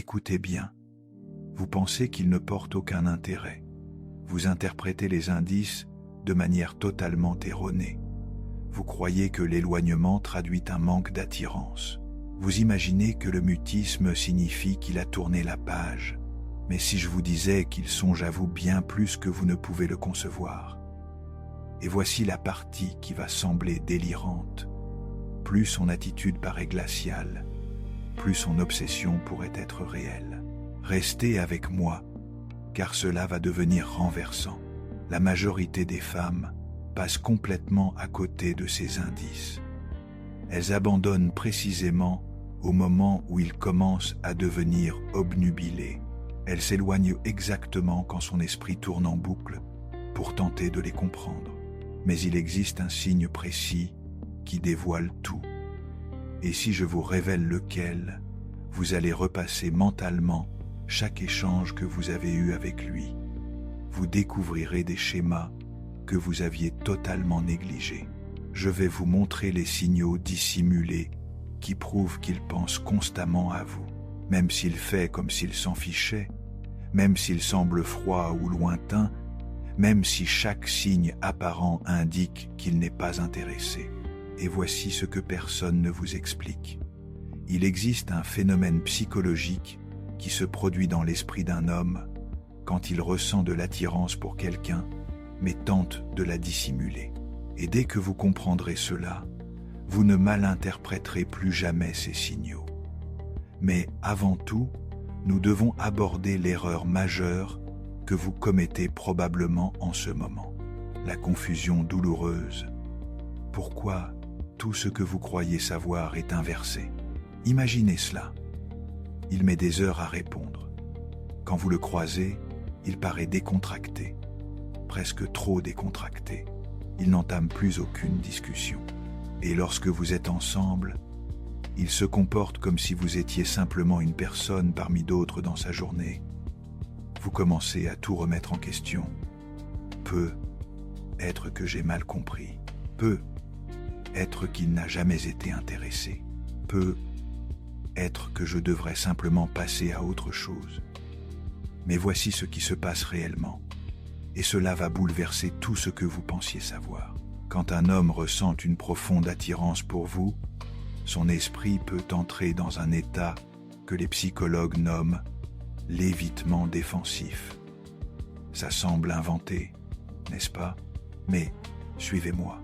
Écoutez bien. Vous pensez qu'il ne porte aucun intérêt. Vous interprétez les indices de manière totalement erronée. Vous croyez que l'éloignement traduit un manque d'attirance. Vous imaginez que le mutisme signifie qu'il a tourné la page. Mais si je vous disais qu'il songe à vous bien plus que vous ne pouvez le concevoir? Et voici la partie qui va sembler délirante. Plus son attitude paraît glaciale, plus son obsession pourrait être réelle. Restez avec moi, car cela va devenir renversant. La majorité des femmes passent complètement à côté de ces indices. Elles abandonnent précisément au moment où il commence à devenir obnubilé. Elles s'éloignent exactement quand son esprit tourne en boucle pour tenter de les comprendre. Mais il existe un signe précis qui dévoile tout. Et si je vous révèle lequel, vous allez repasser mentalement chaque échange que vous avez eu avec lui. Vous découvrirez des schémas que vous aviez totalement négligés. Je vais vous montrer les signaux dissimulés qui prouvent qu'il pense constamment à vous, même s'il fait comme s'il s'en fichait, même s'il semble froid ou lointain, même si chaque signe apparent indique qu'il n'est pas intéressé. Et voici ce que personne ne vous explique. Il existe un phénomène psychologique qui se produit dans l'esprit d'un homme quand il ressent de l'attirance pour quelqu'un, mais tente de la dissimuler. Et dès que vous comprendrez cela, vous ne malinterpréterez plus jamais ces signaux. Mais avant tout, nous devons aborder l'erreur majeure que vous commettez probablement en ce moment. La confusion douloureuse. Pourquoi tout ce que vous croyez savoir est inversé? Imaginez cela. Il met des heures à répondre. Quand vous le croisez, il paraît décontracté, presque trop décontracté. Il n'entame plus aucune discussion. Et lorsque vous êtes ensemble, il se comporte comme si vous étiez simplement une personne parmi d'autres dans sa journée. Vous commencez à tout remettre en question. Peut être que j'ai mal compris. Peut être qu'il n'a jamais été intéressé. Peut être que je devrais simplement passer à autre chose. Mais voici ce qui se passe réellement. Et cela va bouleverser tout ce que vous pensiez savoir. Quand un homme ressent une profonde attirance pour vous, son esprit peut entrer dans un état que les psychologues nomment l'évitement défensif. Ça semble inventé, n'est-ce pas? Mais suivez-moi.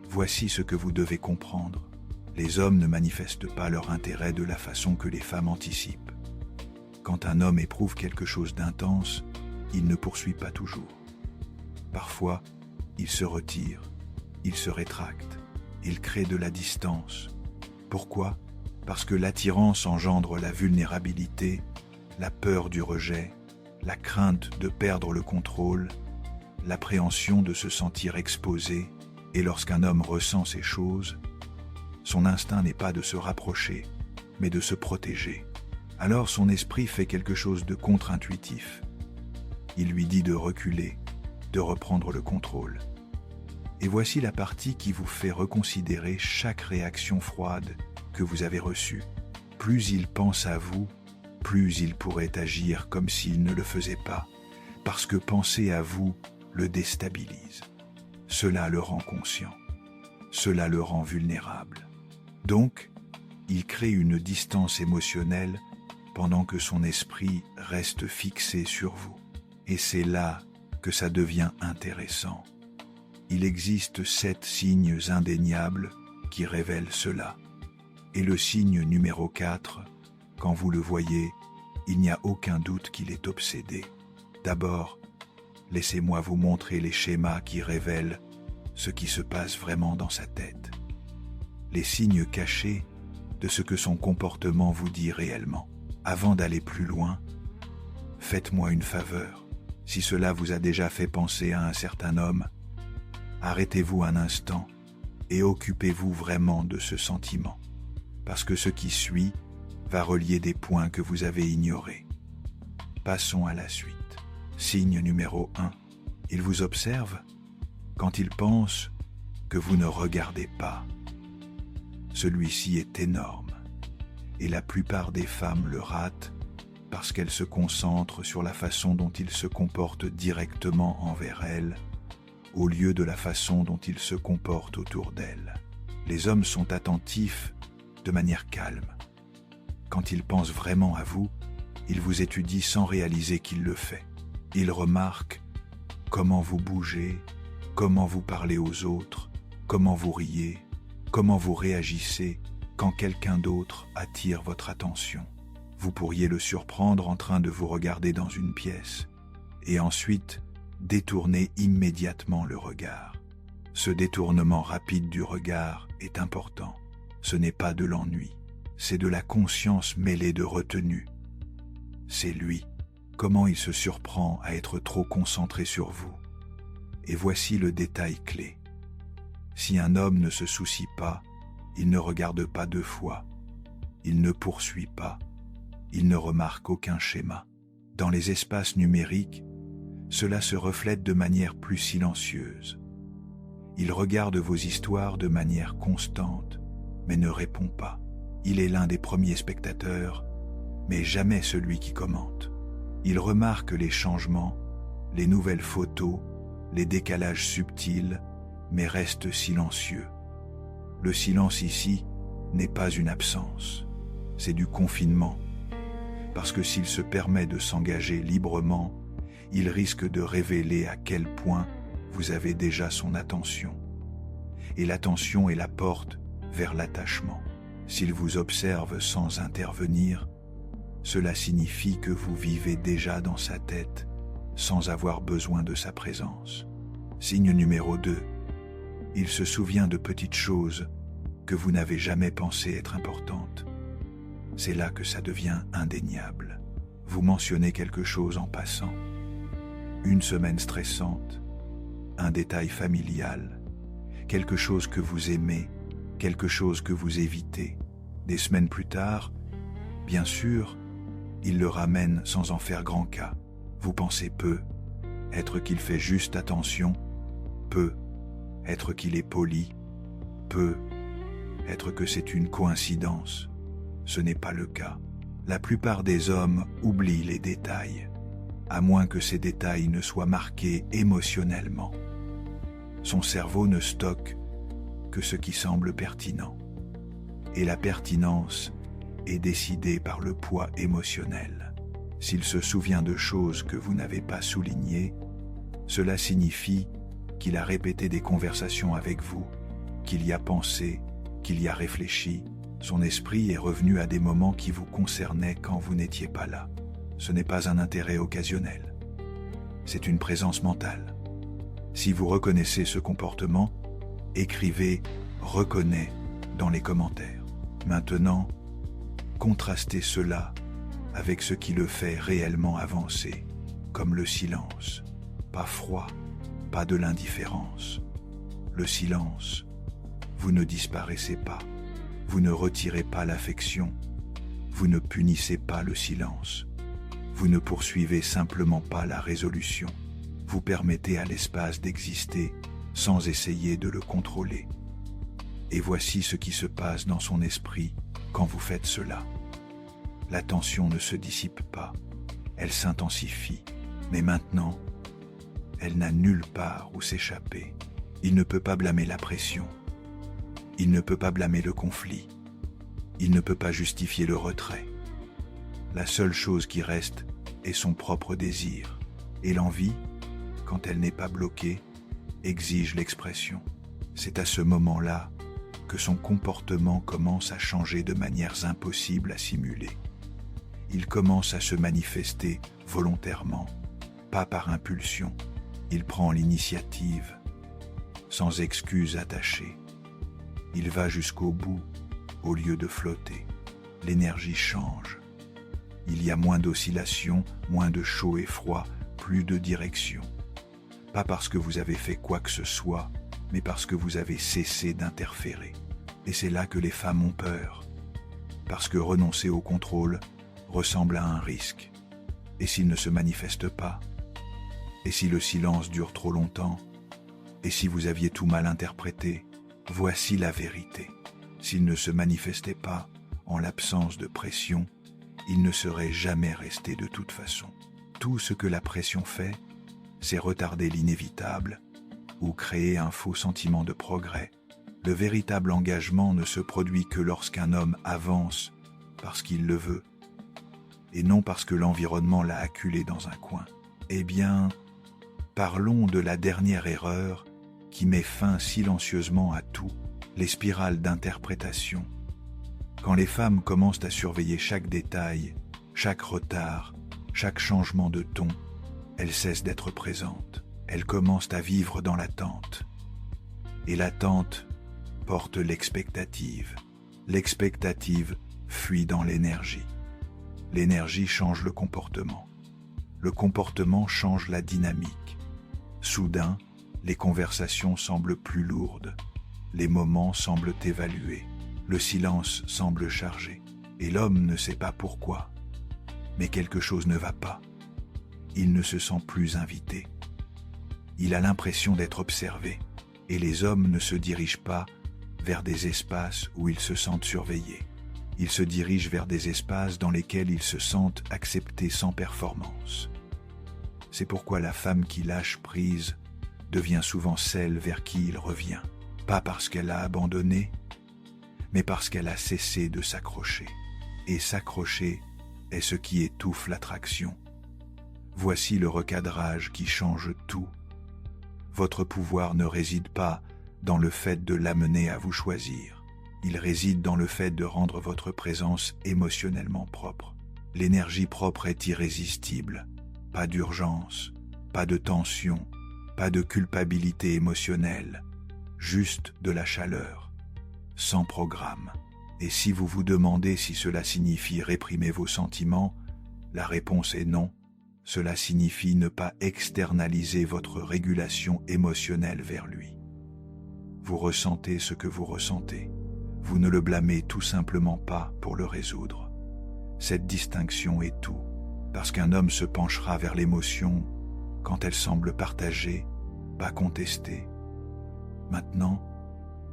Voici ce que vous devez comprendre. Les hommes ne manifestent pas leur intérêt de la façon que les femmes anticipent. Quand un homme éprouve quelque chose d'intense, il ne poursuit pas toujours. Parfois, il se retire, il se rétracte, il crée de la distance. Pourquoi? Parce que l'attirance engendre la vulnérabilité, la peur du rejet, la crainte de perdre le contrôle, l'appréhension de se sentir exposé, et lorsqu'un homme ressent ces choses, son instinct n'est pas de se rapprocher, mais de se protéger. Alors son esprit fait quelque chose de contre-intuitif. Il lui dit de reculer, de reprendre le contrôle. Et voici la partie qui vous fait reconsidérer chaque réaction froide que vous avez reçue. Plus il pense à vous, plus il pourrait agir comme s'il ne le faisait pas, parce que penser à vous le déstabilise. Cela le rend conscient. Cela le rend vulnérable. Donc, il crée une distance émotionnelle pendant que son esprit reste fixé sur vous. Et c'est là que ça devient intéressant. Il existe 7 signes indéniables qui révèlent cela. Et le signe numéro 4, quand vous le voyez, il n'y a aucun doute qu'il est obsédé. D'abord, laissez-moi vous montrer les schémas qui révèlent ce qui se passe vraiment dans sa tête. Les signes cachés de ce que son comportement vous dit réellement. Avant d'aller plus loin, faites-moi une faveur. Si cela vous a déjà fait penser à un certain homme, arrêtez-vous un instant et occupez-vous vraiment de ce sentiment. Parce que ce qui suit va relier des points que vous avez ignorés. Passons à la suite. Signe numéro 1. Il vous observe quand il pense que vous ne regardez pas. Celui-ci est énorme et la plupart des femmes le ratent parce qu'elle se concentre sur la façon dont il se comporte directement envers elle, au lieu de la façon dont il se comporte autour d'elle. Les hommes sont attentifs de manière calme. Quand il pense vraiment à vous, il vous étudie sans réaliser qu'il le fait. Il remarque comment vous bougez, comment vous parlez aux autres, comment vous riez, comment vous réagissez quand quelqu'un d'autre attire votre attention. Vous pourriez le surprendre en train de vous regarder dans une pièce et ensuite détourner immédiatement le regard. Ce détournement rapide du regard est important. Ce n'est pas de l'ennui, c'est de la conscience mêlée de retenue. C'est lui. Comment il se surprend à être trop concentré sur vous. Et voici le détail clé. Si un homme ne se soucie pas, il ne regarde pas deux fois, il ne poursuit pas, il ne remarque aucun schéma. Dans les espaces numériques, cela se reflète de manière plus silencieuse. Il regarde vos histoires de manière constante, mais ne répond pas. Il est l'un des premiers spectateurs, mais jamais celui qui commente. Il remarque les changements, les nouvelles photos, les décalages subtils, mais reste silencieux. Le silence ici n'est pas une absence, c'est du confinement. Parce que s'il se permet de s'engager librement, il risque de révéler à quel point vous avez déjà son attention. Et l'attention est la porte vers l'attachement. S'il vous observe sans intervenir, cela signifie que vous vivez déjà dans sa tête, sans avoir besoin de sa présence. Signe numéro 2. Il se souvient de petites choses que vous n'avez jamais pensé être importantes. C'est là que ça devient indéniable. Vous mentionnez quelque chose en passant. Une semaine stressante, un détail familial, quelque chose que vous aimez, quelque chose que vous évitez. Des semaines plus tard, bien sûr, il le ramène sans en faire grand cas. Vous pensez peu, être qu'il fait juste attention, peu, être qu'il est poli, peu, être que c'est une coïncidence. Ce n'est pas le cas. La plupart des hommes oublient les détails, à moins que ces détails ne soient marqués émotionnellement. Son cerveau ne stocke que ce qui semble pertinent. Et la pertinence est décidée par le poids émotionnel. S'il se souvient de choses que vous n'avez pas soulignées, cela signifie qu'il a répété des conversations avec vous, qu'il y a pensé, qu'il y a réfléchi. Son esprit est revenu à des moments qui vous concernaient quand vous n'étiez pas là. Ce n'est pas un intérêt occasionnel. C'est une présence mentale. Si vous reconnaissez ce comportement, écrivez « reconnais » dans les commentaires. Maintenant, contrastez cela avec ce qui le fait réellement avancer, comme le silence. Pas froid, pas de l'indifférence. Le silence, vous ne disparaissez pas. Vous ne retirez pas l'affection, vous ne punissez pas le silence, vous ne poursuivez simplement pas la résolution, vous permettez à l'espace d'exister sans essayer de le contrôler. Et voici ce qui se passe dans son esprit quand vous faites cela. La tension ne se dissipe pas, elle s'intensifie, mais maintenant, elle n'a nulle part où s'échapper. Il ne peut pas blâmer la pression. Il ne peut pas blâmer le conflit. Il ne peut pas justifier le retrait. La seule chose qui reste est son propre désir. Et l'envie, quand elle n'est pas bloquée, exige l'expression. C'est à ce moment-là que son comportement commence à changer de manières impossibles à simuler. Il commence à se manifester volontairement, pas par impulsion. Il prend l'initiative, sans excuse attachée. Il va jusqu'au bout, au lieu de flotter. L'énergie change. Il y a moins d'oscillations, moins de chaud et froid, plus de direction. Pas parce que vous avez fait quoi que ce soit, mais parce que vous avez cessé d'interférer. Et c'est là que les femmes ont peur. Parce que renoncer au contrôle ressemble à un risque. Et s'il ne se manifeste pas? Et si le silence dure trop longtemps? Et si vous aviez tout mal interprété? Voici la vérité. S'il ne se manifestait pas, en l'absence de pression, il ne serait jamais resté de toute façon. Tout ce que la pression fait, c'est retarder l'inévitable ou créer un faux sentiment de progrès. Le véritable engagement ne se produit que lorsqu'un homme avance parce qu'il le veut, et non parce que l'environnement l'a acculé dans un coin. Eh bien, parlons de la dernière erreur qui met fin silencieusement à tout, les spirales d'interprétation. Quand les femmes commencent à surveiller chaque détail, chaque retard, chaque changement de ton, elles cessent d'être présentes. Elles commencent à vivre dans l'attente. Et l'attente porte l'expectative. L'expectative fuit dans l'énergie. L'énergie change le comportement. Le comportement change la dynamique. Soudain, les conversations semblent plus lourdes. Les moments semblent évalués. Le silence semble chargé. Et l'homme ne sait pas pourquoi. Mais quelque chose ne va pas. Il ne se sent plus invité. Il a l'impression d'être observé. Et les hommes ne se dirigent pas vers des espaces où ils se sentent surveillés. Ils se dirigent vers des espaces dans lesquels ils se sentent acceptés sans performance. C'est pourquoi la femme qui lâche prise devient souvent celle vers qui il revient. Pas parce qu'elle a abandonné, mais parce qu'elle a cessé de s'accrocher. Et s'accrocher est ce qui étouffe l'attraction. Voici le recadrage qui change tout. Votre pouvoir ne réside pas dans le fait de l'amener à vous choisir. Il réside dans le fait de rendre votre présence émotionnellement propre. L'énergie propre est irrésistible. Pas d'urgence, pas de tension, pas de culpabilité émotionnelle, juste de la chaleur, sans programme. Et si vous vous demandez si cela signifie réprimer vos sentiments, la réponse est non. Cela signifie ne pas externaliser votre régulation émotionnelle vers lui. Vous ressentez ce que vous ressentez. Vous ne le blâmez tout simplement pas pour le résoudre. Cette distinction est tout, parce qu'un homme se penchera vers l'émotion quand elle semble partagée, pas contestée. Maintenant,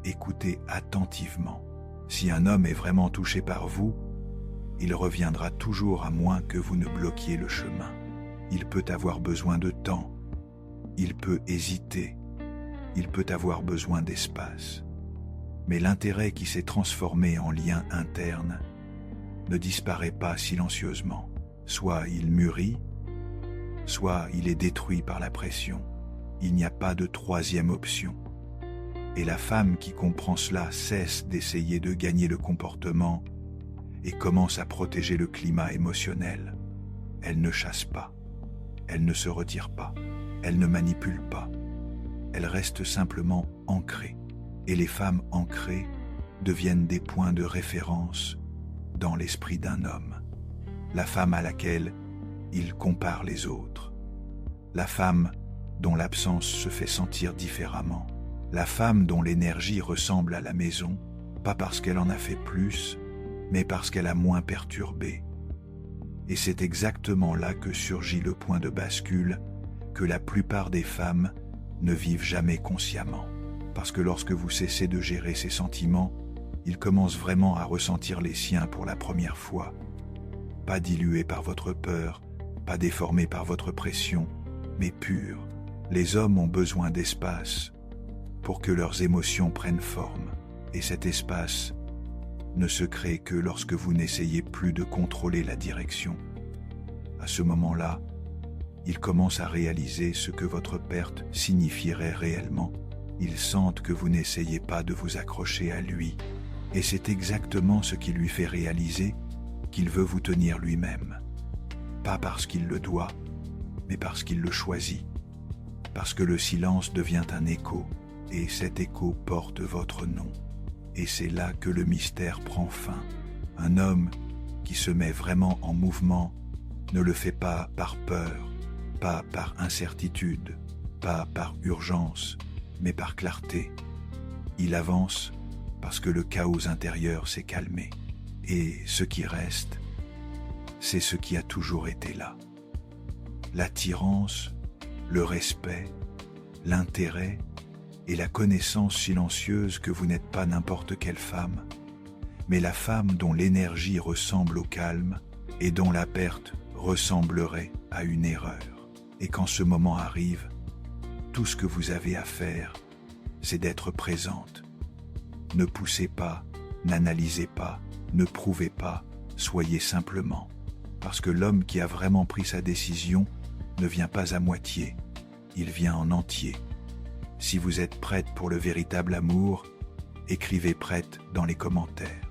écoutez attentivement. Si un homme est vraiment touché par vous, il reviendra toujours à moins que vous ne bloquiez le chemin. Il peut avoir besoin de temps, il peut hésiter, il peut avoir besoin d'espace. Mais l'intérêt qui s'est transformé en lien interne ne disparaît pas silencieusement. Soit il mûrit, soit il est détruit par la pression. Il n'y a pas de troisième option. Et la femme qui comprend cela cesse d'essayer de gagner le comportement et commence à protéger le climat émotionnel. Elle ne chasse pas, elle ne se retire pas, elle ne manipule pas. Elle reste simplement ancrée. Et les femmes ancrées deviennent des points de référence dans l'esprit d'un homme. La femme à laquelle il compare les autres. La femme dont l'absence se fait sentir différemment. La femme dont l'énergie ressemble à la maison, pas parce qu'elle en a fait plus, mais parce qu'elle a moins perturbé. Et c'est exactement là que surgit le point de bascule que la plupart des femmes ne vivent jamais consciemment. Parce que lorsque vous cessez de gérer ces sentiments, ils commencent vraiment à ressentir les siens pour la première fois. Pas dilués par votre peur, pas déformés par votre pression, mais purs. Les hommes ont besoin d'espace pour que leurs émotions prennent forme. Et cet espace ne se crée que lorsque vous n'essayez plus de contrôler la direction. À ce moment-là, ils commencent à réaliser ce que votre perte signifierait réellement. Ils sentent que vous n'essayez pas de vous accrocher à lui. Et c'est exactement ce qui lui fait réaliser qu'il veut vous tenir lui-même. Pas parce qu'il le doit, mais parce qu'il le choisit. Parce que le silence devient un écho, et cet écho porte votre nom. Et c'est là que le mystère prend fin. Un homme qui se met vraiment en mouvement ne le fait pas par peur, pas par incertitude, pas par urgence, mais par clarté. Il avance parce que le chaos intérieur s'est calmé. Et ce qui reste, c'est ce qui a toujours été là. L'attirance, le respect, l'intérêt et la connaissance silencieuse que vous n'êtes pas n'importe quelle femme, mais la femme dont l'énergie ressemble au calme, et dont la perte ressemblerait à une erreur. Et quand ce moment arrive, tout ce que vous avez à faire, c'est d'être présente. Ne poussez pas, n'analysez pas, ne prouvez pas, soyez simplement. Parce que l'homme qui a vraiment pris sa décision ne vient pas à moitié, il vient en entier. Si vous êtes prête pour le véritable amour, écrivez prête dans les commentaires.